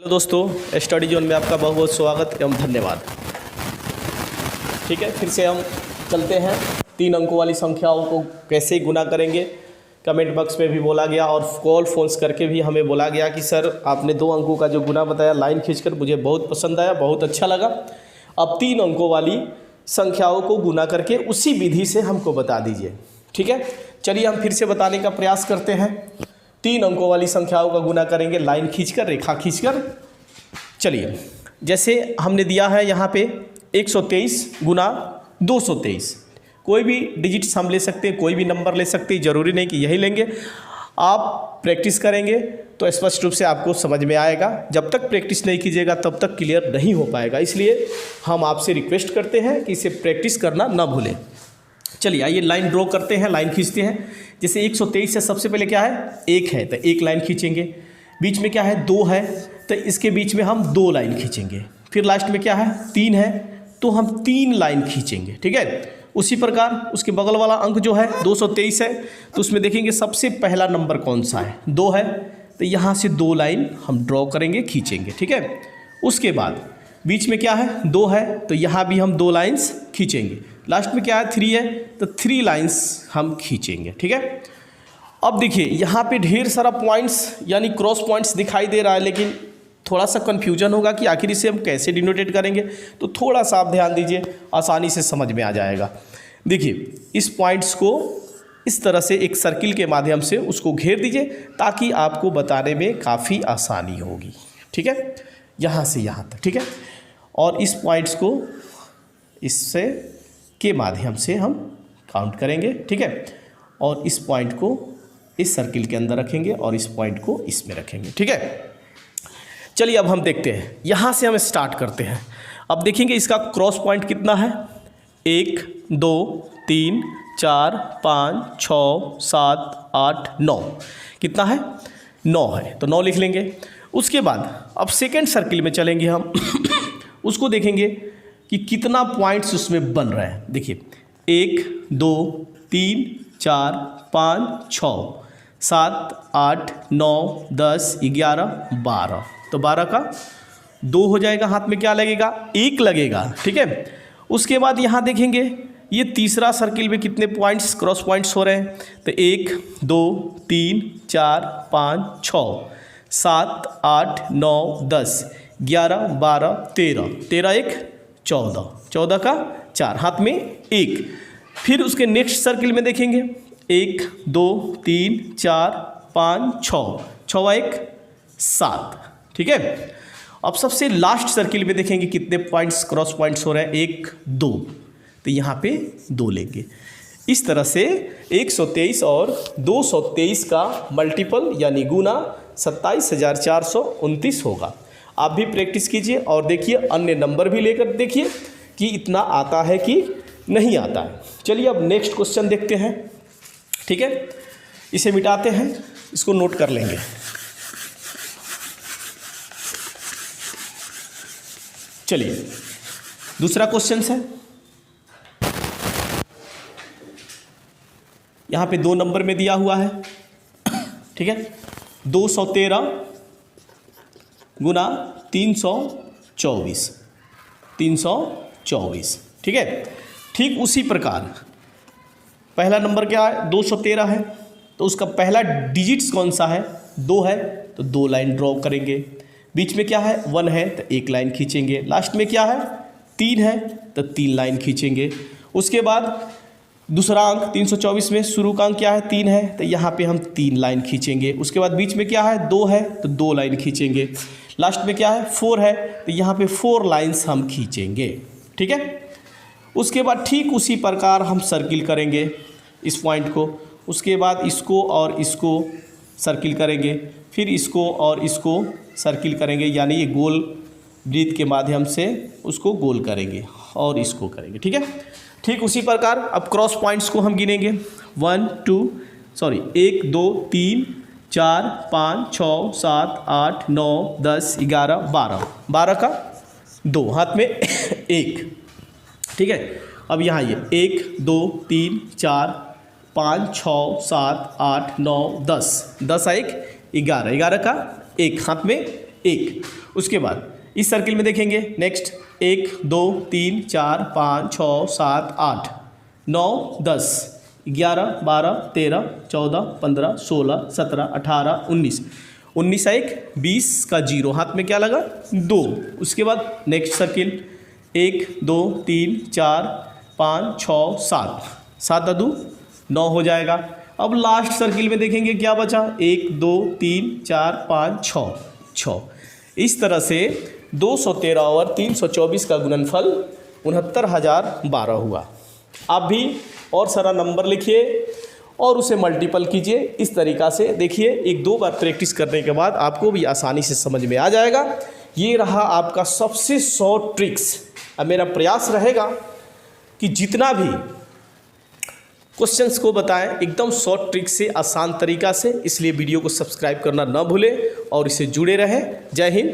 Hello दोस्तों, study zone में आपका बहुत बहुत स्वागत एवं धन्यवाद। ठीक है, फिर से हम चलते हैं। 3 अंकों वाली संख्याओं को कैसे गुना करेंगे। कमेंट बॉक्स में भी बोला गया और कॉल फोन्स करके भी हमें बोला गया कि सर आपने 2 अंकों का जो गुना बताया लाइन खींचकर, मुझे बहुत पसंद आया, बहुत अच्छा लगा। अब 3 अंकों वाली संख्याओं को गुना करके उसी विधि से हमको बता दीजिए। ठीक है, चलिए हम फिर से बताने का प्रयास करते हैं। 3 अंकों वाली संख्याओं का गुना करेंगे लाइन खींचकर, रेखा खींचकर। चलिए, जैसे हमने दिया है यहाँ पे 123 गुना 223। कोई भी डिजिट्स हम ले सकते हैं, कोई भी नंबर ले सकते हैं, ज़रूरी नहीं कि यही लेंगे। आप प्रैक्टिस करेंगे तो स्पष्ट रूप से आपको समझ में आएगा। जब तक प्रैक्टिस नहीं कीजिएगा तब तक क्लियर नहीं हो पाएगा। इसलिए हम आपसे रिक्वेस्ट करते हैं कि इसे प्रैक्टिस करना ना भूलें। चलिए आइए लाइन ड्रॉ करते हैं, लाइन खींचते हैं। जैसे 123 से सबसे पहले क्या है, 1 है तो 1 लाइन खींचेंगे। बीच में क्या है, 2 है तो इसके बीच में हम 2 लाइन खींचेंगे। फिर लास्ट में क्या है, 3 है तो हम 3 लाइन खींचेंगे। ठीक है, उसी प्रकार उसके बगल वाला अंक जो है 223 है तो उसमें देखेंगे सबसे पहला नंबर कौन सा है, 2 है तो यहाँ से 2 लाइन हम ड्रॉ करेंगे, खींचेंगे। ठीक है, उसके बाद बीच में क्या है, 2 है तो यहाँ भी हम 2 लाइन्स खींचेंगे। लास्ट में क्या है, 3 है तो 3 लाइन्स हम खींचेंगे। ठीक है, अब देखिए यहाँ पे ढेर सारा पॉइंट्स यानी क्रॉस पॉइंट्स दिखाई दे रहा है, लेकिन थोड़ा सा कन्फ्यूजन होगा कि आखिर इसे हम कैसे डिनोटेट करेंगे। तो थोड़ा सा आप ध्यान दीजिए, आसानी से समझ में आ जाएगा। देखिए इस पॉइंट्स को इस तरह से एक सर्किल के माध्यम से उसको घेर दीजिए ताकि आपको बताने में काफ़ी आसानी होगी। ठीक है, यहाँ से यहाँ तक। ठीक है, और इस पॉइंट्स को इससे के माध्यम से हम काउंट करेंगे। ठीक है, और इस पॉइंट को इस सर्किल के अंदर रखेंगे और इस पॉइंट को इसमें रखेंगे। ठीक है, चलिए अब हम देखते हैं, यहाँ से हम स्टार्ट करते हैं। अब देखेंगे इसका क्रॉस पॉइंट कितना है, 1 2 3 4 5 6 7 8 9। कितना है, 9 है तो 9 लिख लेंगे। उसके बाद अब सेकेंड सर्किल में चलेंगे हम उसको देखेंगे कि कितना पॉइंट्स उसमें बन रहे हैं। देखिए 1 2 3 4 5 6 7 8 9 10 11 12। तो 12 का 2 हो जाएगा, हाथ में क्या लगेगा, 1 लगेगा। ठीक है, उसके बाद यहाँ देखेंगे ये तीसरा सर्किल में कितने पॉइंट्स क्रॉस पॉइंट्स हो रहे हैं। तो 1 2 3 4 5 6 7 8 9 10 11 12 13। 13 1 14, 14 का 4, हाथ में 1। फिर उसके नेक्स्ट सर्किल में देखेंगे 1 2 3 4 5 6, 6 1 7। ठीक है, अब सबसे लास्ट सर्किल में देखेंगे कितने पॉइंट्स क्रॉस पॉइंट्स हो रहे हैं, 1 2, तो यहाँ पे 2 लेंगे। इस तरह से 123 और 223 का मल्टीपल यानी गुना 27,429 होगा। आप भी प्रैक्टिस कीजिए और देखिए, अन्य नंबर भी लेकर देखिए कि इतना आता है कि नहीं आता है। चलिए अब नेक्स्ट क्वेश्चन देखते हैं। ठीक है, इसे मिटाते हैं, इसको नोट कर लेंगे। चलिए दूसरा क्वेश्चन है, यहाँ पे 2 नंबर में दिया हुआ है। ठीक है, 213 गुना 324, 324। ठीक है, ठीक उसी प्रकार पहला नंबर क्या है, 213 है तो उसका पहला डिजिट्स कौन सा है, 2 है तो 2 लाइन ड्रॉ करेंगे। बीच में क्या है, 1 है तो 1 लाइन खींचेंगे। लास्ट में क्या है, 3 है तो 3 लाइन खींचेंगे। उसके बाद दूसरा अंक 324 में शुरू का अंक क्या है, 3 है तो यहाँ पे हम 3 लाइन खींचेंगे। उसके बाद बीच में क्या है, 2 है तो 2 लाइन खींचेंगे। लास्ट में क्या है, 4 है तो यहाँ पे 4 लाइन्स हम खींचेंगे। ठीक है, उसके बाद ठीक उसी प्रकार हम सर्किल करेंगे इस पॉइंट को। उसके बाद इसको और इसको सर्किल करेंगे, फिर इसको और इसको सर्किल करेंगे, यानी ये गोल वृत्त के माध्यम से उसको गोल करेंगे और इसको करेंगे। ठीक है, ठीक उसी प्रकार अब क्रॉस पॉइंट्स को हम गिनेंगे। 1 2 3 4 5 6 7 8 9 10 11 12। 12 का 2, हाथ में 1। ठीक है, अब यहाँ ये 1 2 3 4 5 6 7 8 9 10, 10 1 11, 11 का 1, हाथ में 1। उसके बाद इस सर्किल में देखेंगे नेक्स्ट 1 2 3 4 5 6 7 8 9 10 11 12 13 14 15 16 17 18 19 19 1 20 का 0 हाथ में क्या लगा 2। उसके बाद नेक्स्ट सर्किल 1 2 3 4 5 6 7 7 2 9 हो जाएगा। अब लास्ट सर्किल में देखेंगे क्या बचा 1 2 3 4 5 6 6। इस तरह से 213 और 324 का गुणनफल 69,012 हुआ। आप भी और सारा नंबर लिखिए और उसे मल्टीपल कीजिए। इस तरीक़ा से देखिए 1-2 बार प्रैक्टिस करने के बाद आपको भी आसानी से समझ में आ जाएगा। ये रहा आपका सबसे शॉर्ट ट्रिक्स। अब मेरा प्रयास रहेगा कि जितना भी क्वेश्चंस को बताएं एकदम शॉर्ट ट्रिक से, आसान तरीक़ा से। इसलिए वीडियो को सब्सक्राइब करना ना भूलें और इससे जुड़े रहें। जय हिंद।